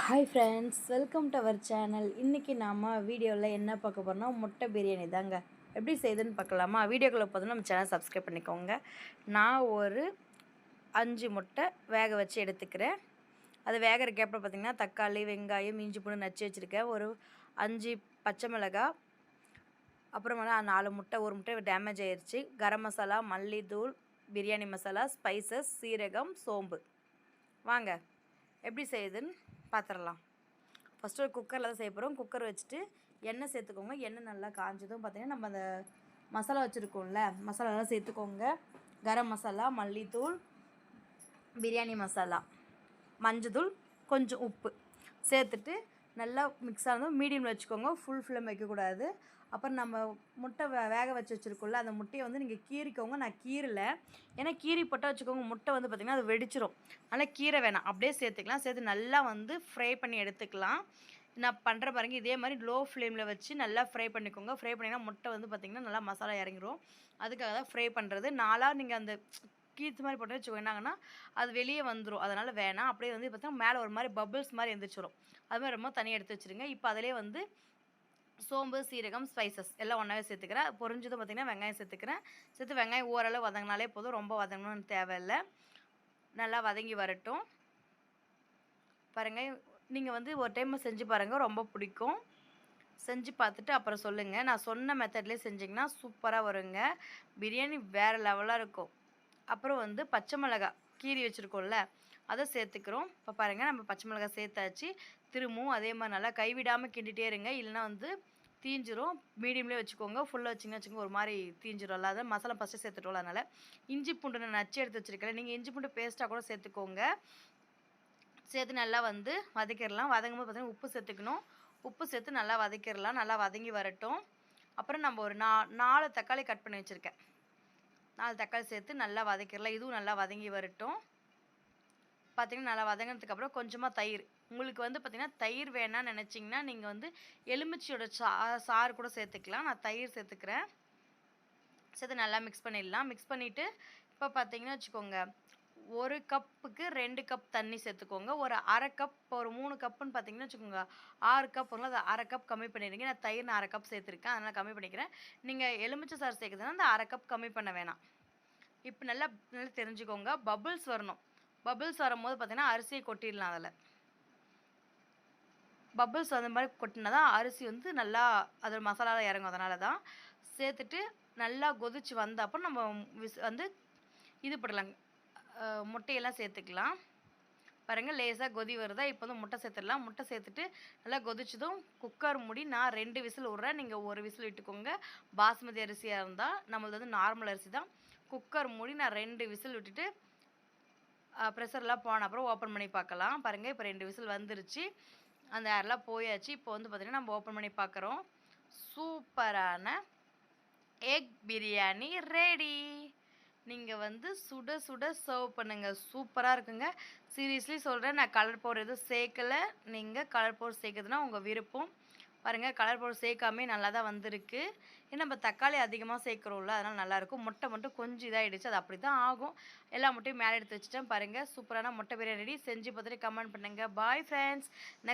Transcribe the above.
Hi friends, welcome to our channel. இன்றைக்கி நாம் வீடியோவில் என்ன பார்க்க போகிறோம்னா முட்டை பிரியாணி தாங்க. எப்படி செய்யுதுன்னு பார்க்கலாமா? வீடியோக்குள்ளே போதும் நம்ம சேனல் சப்ஸ்கிரைப் பண்ணிக்கோங்க. நான் ஒரு 5 முட்டை வேக வச்சு எடுத்துக்கிறேன். அது வேகிறதுக்கு அப்புறம் பார்த்திங்கன்னா தக்காளி, வெங்காயம், இஞ்சி பூண்டு நச்சு வச்சுருக்கேன். ஒரு 5 பச்சை மிளகாய், அப்புறமா 4 முட்டை, ஒரு முட்டை டேமேஜ் ஆயிடுச்சு. கரம் மசாலா, மல்லித்தூள், பிரியாணி மசாலா, ஸ்பைசஸ், சீரகம், சோம்பு. வாங்க எப்படி செய்யுதுன்னு பார்த்துடலாம். ஃபஸ்ட்டு ஒரு குக்கரில் தான் செய்ய போகிறோம். குக்கர் வச்சுட்டு எண்ணெய் சேர்த்துக்கோங்க. எண்ணெய் நல்லா காஞ்சதும் பார்த்திங்கன்னா நம்ம அந்த மசாலா வச்சுருக்கோம்ல, மசாலாலாம் சேர்த்துக்கோங்க. கரம் மசாலா, மல்லித்தூள், பிரியாணி மசாலா, மஞ்சத்தூள், கொஞ்சம் உப்பு சேர்த்துட்டு நல்லா மிக்ஸ் ஆனதும் மீடியமில் வச்சுக்கோங்க. ஃபுல் ஃப்ளேம் வைக்கக்கூடாது. அப்புறம் நம்ம முட்டை வேக வச்சு வச்சுருக்கோம்ல, அந்த முட்டையை வந்து நீங்கள் கீறிக்கோங்க. நான் கீறலை, ஏன்னா கீறி போட்டால் வச்சுக்கோங்க முட்டை வந்து பார்த்திங்கன்னா அது வெடிச்சிரும். அதனால் கீரை வேணாம், அப்படியே சேர்த்துக்கலாம். சேர்த்து நல்லா வந்து ஃப்ரை பண்ணி எடுத்துக்கலாம். நான் பண்ணுற பாருங்க, இதே மாதிரி லோ ஃப்ளேமில் வச்சு நல்லா ஃப்ரை பண்ணிக்கோங்க. ஃப்ரை பண்ணிங்கன்னா முட்டை வந்து பார்த்திங்கன்னா நல்லா மசாலா இறங்கிரும். அதுக்காக தான் ஃப்ரை பண்ணுறது. நாளாக நீங்கள் அந்த கீத்து மாதிரி போட்டு வச்சுக்கோங்க, என்னாங்கன்னா அது வெளியே வந்துடும். அதனால் வேணாம். அப்படியே வந்து பார்த்தீங்கன்னா மேலே ஒரு மாதிரி பபிள்ஸ் மாதிரி எழுந்திரிச்சிடும். அது மாதிரி ரொம்ப தனியாக எடுத்து வச்சுருங்க. இப்போ அதிலே வந்து சோம்பு, சீரகம், ஸ்பைசஸ் எல்லாம் ஒன்றாவே சேர்த்துக்கிறேன். பொரிஞ்சதும் பார்த்திங்கன்னா வெங்காயம் சேர்த்துக்கிறேன். சேர்த்து வெங்காயம் ஓரளவு வதங்கினாலே போதும், ரொம்ப வதங்கணும்னு தேவையில்லை. நல்லா வதங்கி வரட்டும். பாருங்கள், நீங்கள் வந்து ஒரு டைம் செஞ்சு பாருங்கள், ரொம்ப பிடிக்கும். செஞ்சு பார்த்துட்டு அப்புறம் சொல்லுங்கள். நான் சொன்ன மெத்தட்லேயே செஞ்சிங்கன்னா சூப்பராக வருங்க. பிரியாணி வேறு லெவலாக இருக்கும். அப்புறம் வந்து பச்சை மிளகாய் கீரி வச்சுருக்கோம்ல, அதை சேர்த்துக்கிறோம். இப்போ பாருங்கள், நம்ம பச்சை மிளகாய் சேர்த்தாச்சு. திரும்பவும் அதே மாதிரி நல்லா கைவிடாமல் கிண்டிகிட்டே இருங்க, இல்லைனா வந்து தீஞ்சிரும். மீடியம்லேயே வச்சுக்கோங்க. ஃபுல்லாக வச்சிங்கன்னா வச்சுக்கோங்க ஒரு மாதிரி தீஞ்சிரும். அதை மசாலா ஃபஸ்ட்டு சேர்த்துட்டோம். அதனால் இஞ்சி பூண்டு நான் நச்சு எடுத்து வச்சுருக்கேன். நீங்கள் இஞ்சி பூண்டு பேஸ்ட்டாக கூட சேர்த்துக்கோங்க. சேர்த்து நல்லா வந்து வதக்கிடலாம். வதங்கும்போது பார்த்திங்கன்னா உப்பு சேர்த்துக்கணும். உப்பு சேர்த்து நல்லா வதக்கிடலாம். நல்லா வதங்கி வரட்டும். அப்புறம் நம்ம ஒரு 4 தக்காளி கட் பண்ணி வச்சுருக்கேன். 4 தக்காளி சேர்த்து நல்லா வதக்கிடலாம். இதுவும் நல்லா வதங்கி வரட்டும். பார்த்திங்கன்னா நல்லா வதங்கினதுக்கப்புறம் கொஞ்சமாக தயிர். உங்களுக்கு வந்து பார்த்திங்கன்னா தயிர் வேணான்னு நினச்சிங்கன்னா நீங்கள் வந்து எலுமிச்சையோட சாறு கூட சேர்த்துக்கலாம். நான் தயிர் சேர்த்துக்கிறேன். சேர்த்து நல்லா மிக்ஸ் பண்ணிடலாம். மிக்ஸ் பண்ணிவிட்டு இப்போ பார்த்திங்கன்னா வச்சுக்கோங்க, 1 கப்புக்கு 2 கப் தண்ணி சேர்த்துக்கோங்க. ஒரு 1/2 கப், ஒரு 3 கப்புன்னு பார்த்திங்கன்னா வச்சுக்கோங்க 6 கப் வரும். அது 1/2 கப் கம்மி பண்ணிடுங்க. நான் தயிர் 1/2 கப் சேர்த்துருக்கேன், அதனால் கம்மி பண்ணிக்கிறேன். நீங்கள் எலுமிச்சை சாறு சேர்க்குறதுனா அந்த 1/2 கப் கம்மி பண்ண வேணாம். இப்போ நல்லா நல்லா தெரிஞ்சுக்கோங்க, பபுள்ஸ் வரணும். பபுள்ஸ் வரும்போது பார்த்திங்கன்னா அரிசியை கொட்டிடலாம். அதில் பபுள்ஸ் அந்த மாதிரி கொட்டினா தான் அரிசி வந்து நல்லா அதில் மசாலாவில் இறங்கும். அதனால தான் சேர்த்துட்டு நல்லா கொதிச்சு வந்த அப்புறம் நம்ம வந்து இது போடலாம், முட்டையெல்லாம் சேர்த்துக்கலாம். பாருங்கள், லேசாக கொதி வருதா? இப்போ வந்து முட்டை சேர்த்துடலாம். முட்டை சேர்த்துட்டு நல்லா கொதிச்சதும் குக்கர் மூடி நான் 2 விசில் விட்றேன். நீங்கள் 1 விசில் விட்டுக்கோங்க. பாஸ்மதி அரிசியாக இருந்தால், நம்மளது வந்து நார்மல் அரிசி தான். குக்கர் மூடி நான் 2 விசில் விட்டுட்டு ப்ரெஷர்லாம் போன அப்புறம் ஓப்பன் பண்ணி பார்க்கலாம். பாருங்கள், இப்போ 2 விசில் வந்துருச்சு. அந்த ஏர்லாம் போயாச்சு. இப்போ வந்து பார்த்திங்கன்னா நம்ம ஓப்பன் பண்ணி பார்க்குறோம். சூப்பரான எக் பிரியாணி ரெடி. நீங்கள் வந்து சுட சுட சர்வ் பண்ணுங்கள். சூப்பராக இருக்குங்க. சீரியஸ்லி சொல்கிறேன், நான் கலர் பவுடர் எதுவும் சேர்க்கலை. நீங்கள் கலர் பவுடர் சேர்க்குறதுனா உங்கள் விருப்பம். பாருங்கள், கலர் பவுடர் சேர்க்காமே நல்லா தான் வந்திருக்கு. ஏன்னா நம்ம தக்காளி அதிகமாக சேர்க்குறோம்ல, அதனால் நல்லாயிருக்கும். முட்டை மட்டும் கொஞ்சம் இதாகிடுச்சு, அது அப்படி தான் ஆகும். எல்லா முட்டையும் மேலே எடுத்து வச்சுட்டேன். பாருங்கள், சூப்பரான முட்டை பிரியாணி ரெடி. செஞ்சு பார்த்துட்டு கமெண்ட் பண்ணுங்கள். Bye friends. நெக்ஸ்ட்